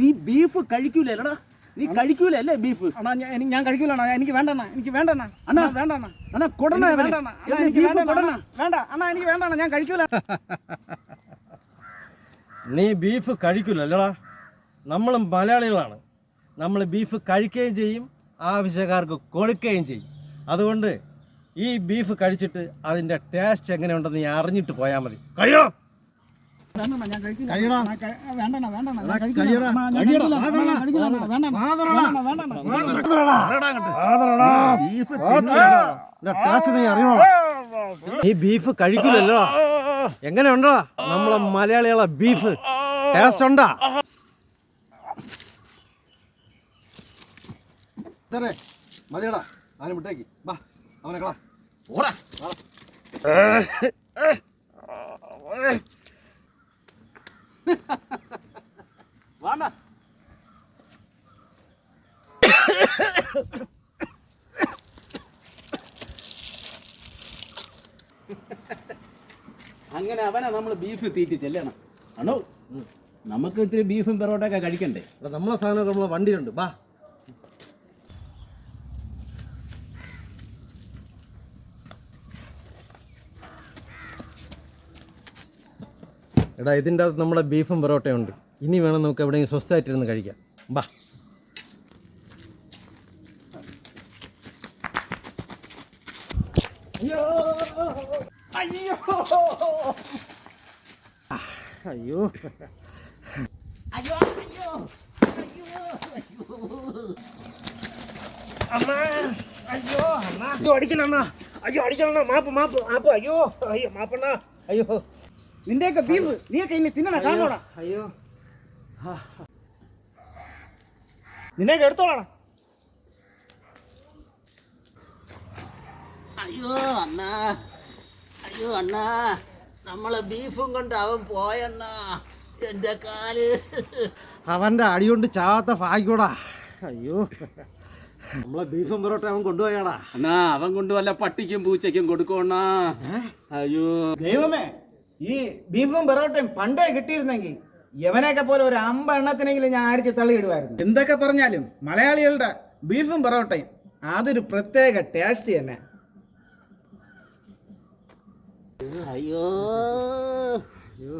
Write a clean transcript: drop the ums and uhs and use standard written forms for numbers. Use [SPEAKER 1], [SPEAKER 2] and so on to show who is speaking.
[SPEAKER 1] നീ ബീഫ് കഴിക്കൂലടാ, നീ കഴിക്കൂലല്ലേ ബീഫ്?
[SPEAKER 2] അണ്ണാ ഞാൻ കഴിക്കൂല അണ്ണാ, എനിക്ക് വേണ്ടണ്ണ, എനിക്ക് വേണ്ടണ്ണ അണ്ണാ, വേണ്ടണ്ണ
[SPEAKER 1] അണ്ണാ കൊടണ
[SPEAKER 2] വേണ്ട അണ്ണാ, എനിക്ക് വേണ്ടണ്ണ, ഞാൻ കഴിക്കൂല.
[SPEAKER 3] നീ ബീഫ് കഴിക്കില്ലല്ലോടാ. നമ്മൾ മലയാളികളാണ്, നമ്മൾ ബീഫ് കഴിക്കുകയും ചെയ്യും, ആവശ്യക്കാർക്ക് കൊടുക്കുകയും ചെയ്യും. അതുകൊണ്ട് ഈ ബീഫ് കഴിച്ചിട്ട് അതിൻ്റെ ടേസ്റ്റ് എങ്ങനെയുണ്ടെന്ന് നീ അറിഞ്ഞിട്ട് പോയാൽ മതി. കഴിയണം. നീ ബീഫ് കഴിക്കില്ലല്ലോ. എങ്ങനെയുണ്ടോ നമ്മളെ മലയാളികളെ ബീഫ്? ടേസ്റ്റ് ഉണ്ടാ? സാറേ മതിയടാ, ആരും വിട്ടേക്ക്. വാ അവനെ കളാ. ഓടാ
[SPEAKER 1] വാണ അങ്ങനെ അവനെ നമ്മൾ ബീഫ് തീറ്റി ചെല്ലണം. ആണോ? നമുക്ക് ഇത്തിരി ബീഫും പെറോട്ടൊക്കെ കഴിക്കണ്ടേ?
[SPEAKER 3] നമ്മളെ സാധനം നമ്മളെ വണ്ടിയിലുണ്ട്. വാ. എടാ ഇതിൻ്റെ അകത്ത് നമ്മുടെ ബീഫും പൊറോട്ടയുണ്ട്. ഇനി വേണം നമുക്ക് എവിടെയെങ്കിലും സ്വസ്ഥമായിട്ടിരുന്ന് കഴിക്കാം. ബാ. അയ്യോ അയ്യോ അയ്യോ അയ്യോ അമ്മ, അയ്യോ അമ്മ, അയ്യോ അടിക്കണ, അയ്യോ അടിക്കണ, മാപ്പ് മാപ്പ് മാപ്പ്, അയ്യോ അയ്യോ മാപ്പണ്ണ, അയ്യോ.
[SPEAKER 2] നിന്റെയൊക്കെ ബീഫ് നീയൊക്കെ ഇനി തിന്നണ കാണോടാ.
[SPEAKER 3] അയ്യോ
[SPEAKER 2] നിന്നെയൊക്കെ എടുത്തോളാടാ.
[SPEAKER 1] അയ്യോ അണ്ണാ, അയ്യോ അണ്ണാ, നമ്മളെ ബീഫും കൊണ്ട് അവൻ പോയണ്ണാ. എൻ്റെ കാല്.
[SPEAKER 3] അവൻ്റെ അടികൊണ്ട് ചാവാത്ത ഭാഗ്യോടാ. അയ്യോ നമ്മളെ ബീഫും പൊറോട്ട അവൻ കൊണ്ടുപോയാടാ.
[SPEAKER 1] അണ്ണാ അവൻ കൊണ്ട് വല്ല പട്ടിക്കും പൂച്ചയ്ക്കും കൊടുക്കണ. അയ്യോ
[SPEAKER 2] ദൈവമേ, ഈ ബീഫും പൊറോട്ടയും പണ്ടേ കിട്ടിയിരുന്നെങ്കിൽ യവനെയൊക്കെ പോലെ ഒരു 50 എണ്ണത്തിനെങ്കിലും ഞാൻ അടിച്ച് തള്ളിയിടുമായിരുന്നു. എന്തൊക്കെ പറഞ്ഞാലും മലയാളികളുടെ ബീഫും പൊറോട്ടയും അതൊരു പ്രത്യേക ടേസ്റ്റ് തന്നെ.
[SPEAKER 1] അയ്യോ
[SPEAKER 3] അയ്യോ